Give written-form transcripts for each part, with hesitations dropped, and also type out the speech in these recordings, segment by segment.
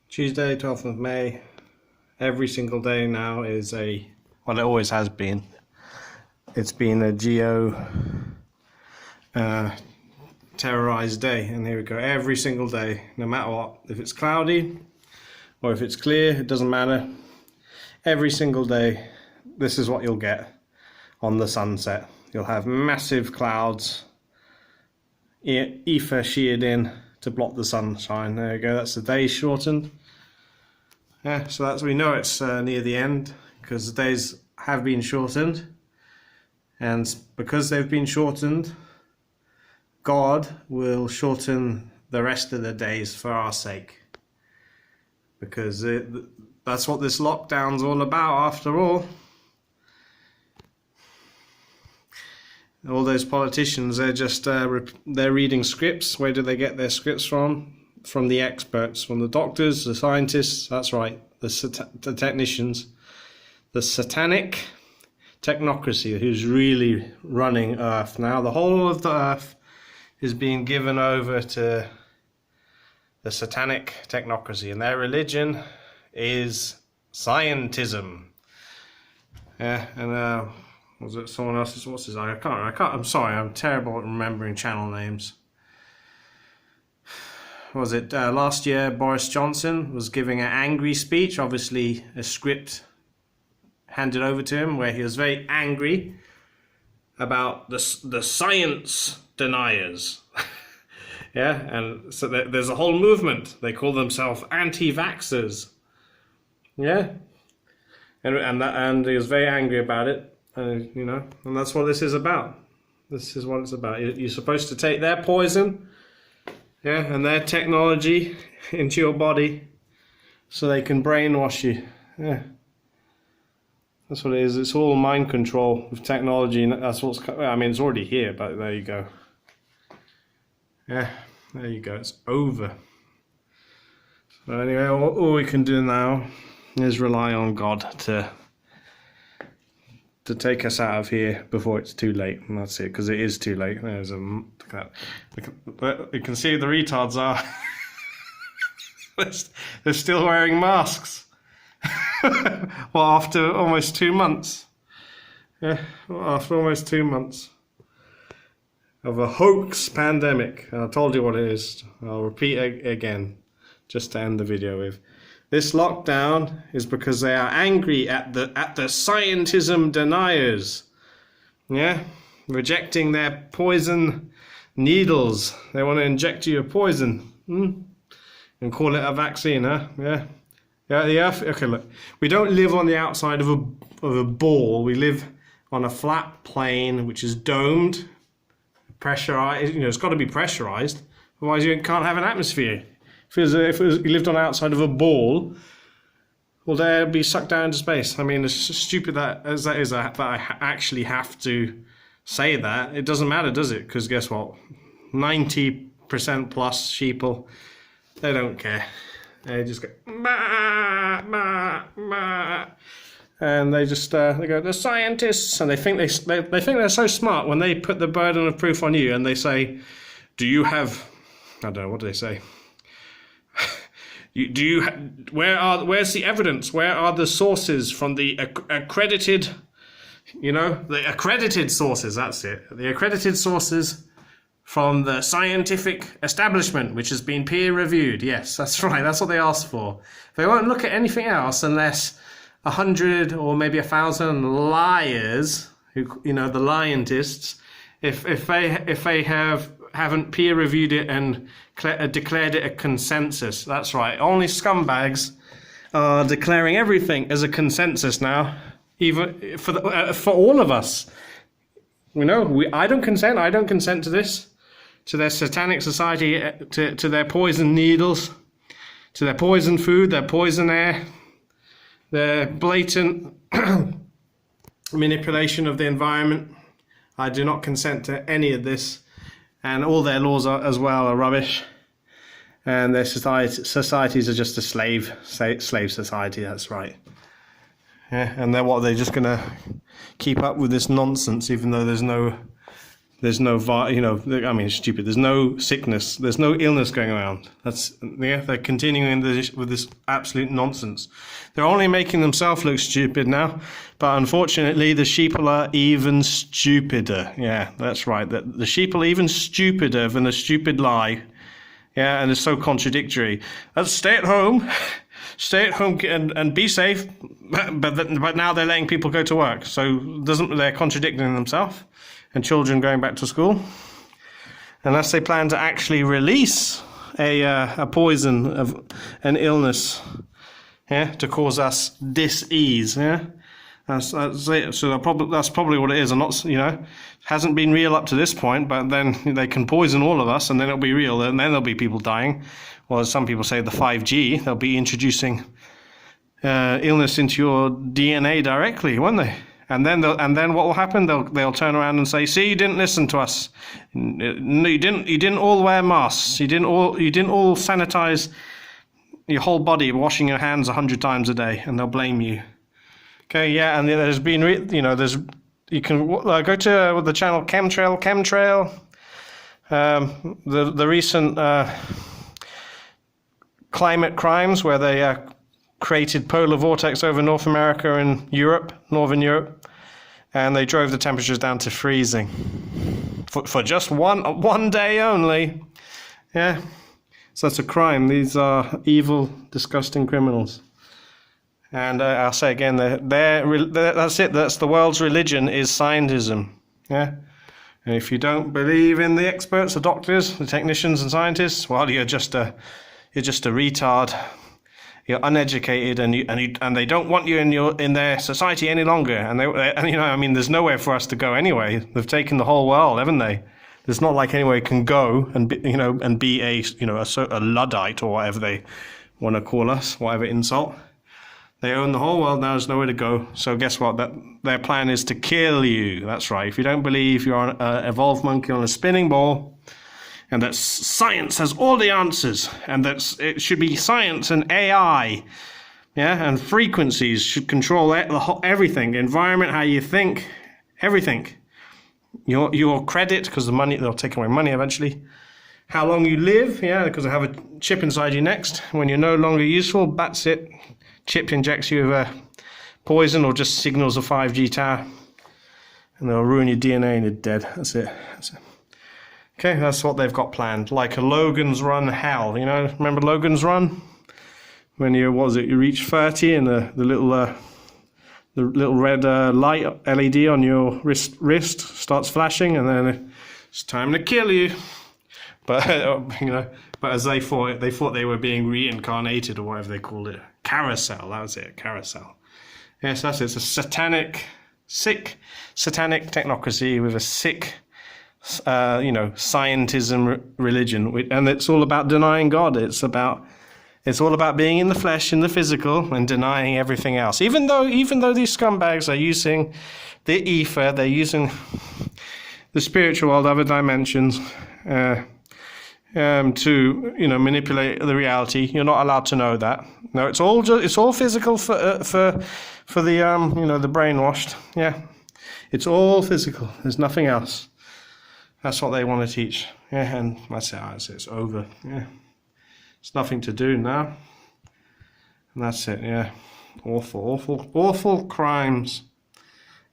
Tuesday, 12th of May. Every single day now is well, it always has been. It's been a terrorized day, and here we go. Every single day, no matter what. If it's cloudy or if it's clear, it doesn't matter. Every single day, this is what you'll get on the sunset. You'll have massive clouds, ether sheared in to block the sunshine. There you go, that's the day shortened. Yeah, so we know it's near the end, because the days have been shortened, and because they've been shortened, God will shorten the rest of the days for our sake, because that's what this lockdown's all about after all. All those politicians, they're just they're reading scripts. Where do they get their scripts from? From the experts, from the doctors, the scientists, that's right, the technicians, the satanic technocracy who's really running Earth now. The whole of the Earth is being given over to the satanic technocracy, and their religion is scientism. Yeah, and was it someone else's? What's his name? I can't. I'm sorry. I'm terrible at remembering channel names. Was it last year? Boris Johnson was giving an angry speech. Obviously, a script handed over to him where he was very angry about the science deniers. Yeah, and so there's a whole movement. They call themselves anti-vaxxers. Yeah, and he was very angry about it. You know, and that's what this is about. This is what it's about. You're supposed to take their poison, yeah, and their technology into your body so they can brainwash you. Yeah, that's what it is. It's all mind control with technology, and that's what's. I mean, it's already here, but there you go. Yeah, there you go. It's over. So anyway, all we can do now is rely on God to take us out of here before it's too late, and that's it, because it is too late. There's you can see the retards are they're still wearing masks. Well, after almost 2 months. Yeah, after almost 2 months of a hoax pandemic. I told you what it is. I'll repeat again just to end the video with. This lockdown is because they are angry at the scientism deniers. Yeah, rejecting their poison needles. They want to inject you with poison and call it a vaccine, huh? Yeah, yeah. Okay, look, we don't live on the outside of a ball. We live on a flat plane which is domed, pressurized. You know, it's got to be pressurized. Otherwise, you can't have an atmosphere. If you lived on the outside of a ball, well, they'd be sucked down into space. I mean, as stupid that is, that I actually have to say that, it doesn't matter, does it? Because guess what? 90% plus sheeple, they don't care. They just go, bah, bah, bah. And they just they go, the scientists, and they think they're so smart when they put the burden of proof on you, and they say, do you have, I don't know, what do they say? Where's the evidence? Where are the sources from the accredited, the accredited sources, that's it. The accredited sources from the scientific establishment, which has been peer reviewed. Yes, that's right. That's what they ask for. They won't look at anything else unless 100 or maybe 1,000 liars, who, the lientists, if they haven't peer reviewed it and declared it a consensus. That's right. Only scumbags are declaring everything as a consensus now, even for all of us. I don't consent. I don't consent to this, to their satanic society, to their poison needles, to their poison food, their poison air, their blatant manipulation of the environment. I do not consent to any of this. And all their laws as well are rubbish, and their societies are just a slave society. That's right. Yeah, and they're just going to keep up with this nonsense, even though there's no There's no, I mean, it's stupid. There's no sickness. There's no illness going around. They're continuing with this absolute nonsense. They're only making themselves look stupid now, but unfortunately, the sheeple are even stupider. Yeah, that's right. The sheeple are even stupider than the stupid lie. Yeah, and it's so contradictory. Let's stay at home and be safe, but now they're letting people go to work. So they're contradicting themselves. And children going back to school, unless they plan to actually release a poison of an illness, yeah, to cause us dis-ease, yeah. That's it. So that's probably what it is. I'm not, hasn't been real up to this point, but then they can poison all of us, and then it'll be real, and then there'll be people dying. Or as some people say, the 5G, they'll be introducing illness into your DNA directly, won't they? And then what will happen? They'll turn around and say, "See, you didn't listen to us. No, you didn't. You didn't all wear masks. You didn't all sanitize your whole body, washing your hands 100 times a day." And they'll blame you. Okay, yeah. And there's been, you can go to the channel Chemtrail. The recent climate crimes where they created polar vortex over North America and Northern Europe, and they drove the temperatures down to freezing for just one day only. Yeah, so that's a crime. These are evil, disgusting criminals. And I'll say again, that's it. That's the world's religion, is scientism. Yeah, and if you don't believe in the experts, the doctors, the technicians, and scientists, well, you're just a retard. You're uneducated, and they don't want you in their society any longer. And there's nowhere for us to go anyway. They've taken the whole world, haven't they? There's not like anywhere you can go and be a Luddite or whatever they want to call us, whatever insult. They own the whole world now. There's nowhere to go. So guess what? Their plan is to kill you. That's right. If you don't believe you're an evolved monkey on a spinning ball, and that science has all the answers, and that it should be science and AI, yeah, and frequencies should control everything, environment, how you think, everything. Your credit, because the money, they'll take away money eventually. How long you live, yeah, because they have a chip inside you next. When you're no longer useful, that's it. Chip injects you with poison or just signals a 5G tower, and they'll ruin your DNA and you're dead. That's it. Okay, that's what they've got planned. Like a Logan's Run hell, remember Logan's Run? When you reach 30 and the little red light LED on your wrist starts flashing, and then it's time to kill you. But but as they thought they were being reincarnated or whatever they called it. Carousel, that was it, carousel. Yes, that's it. It's a sick satanic technocracy with a sick scientism religion, and it's all about denying God. It's all about being in the flesh, in the physical, and denying everything else. Even though these scumbags are using the ether, they're using the spiritual world, other dimensions, to manipulate the reality. You're not allowed to know that. No, it's all physical for the the brainwashed. Yeah, it's all physical. There's nothing else. That's what they want to teach. Yeah, and that's it. It's over. Yeah, it's nothing to do now. And that's it. Yeah, awful crimes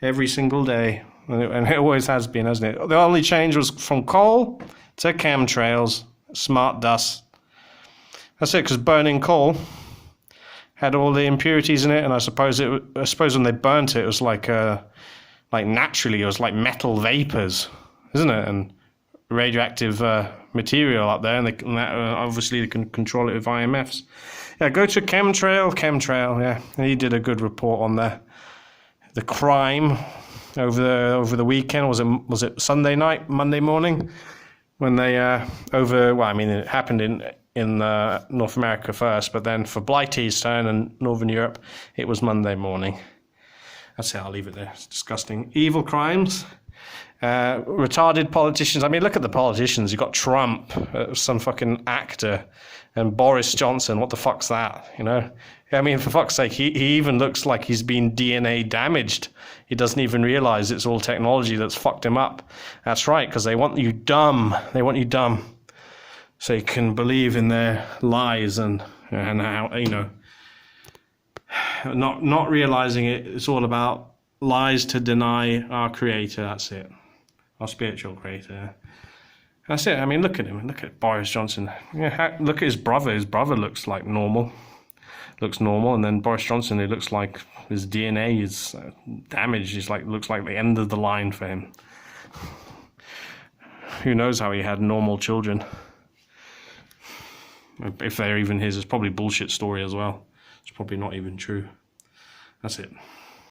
every single day, and it always has been, hasn't it? The only change was from coal to chemtrails, smart dust. That's it, because burning coal had all the impurities in it, and I suppose when they burnt it, it was like naturally, it was like metal vapors, isn't it? And radioactive material up there, and obviously they can control it with IMFs. Yeah, go to chemtrail. Yeah, he did a good report on the crime over the weekend. Was it Sunday night, Monday morning, when they it happened in North America first, but then for Blighteystone and Northern Europe, it was Monday morning. That's it. I'll leave it there. It's disgusting. Evil crimes. Retarded politicians. I mean, look at the politicians. You've got Trump, some fucking actor, and Boris Johnson. What the fuck's that? I mean, for fuck's sake, he even looks like he's been DNA damaged. He doesn't even realize it's all technology that's fucked him up. That's right, because they want you dumb. They want you dumb. So you can believe in their lies and how, you know, not realizing it's all about lies to deny our creator. That's it. Our spiritual creator. That's it. I mean, look at him. Look at Boris Johnson. Yeah, look at his brother. His brother looks like normal. Looks normal. And then Boris Johnson, it looks like his DNA is damaged. He's like, looks like the end of the line for him. Who knows how he had normal children? If they're even his, it's probably a bullshit story as well. It's probably not even true. That's it.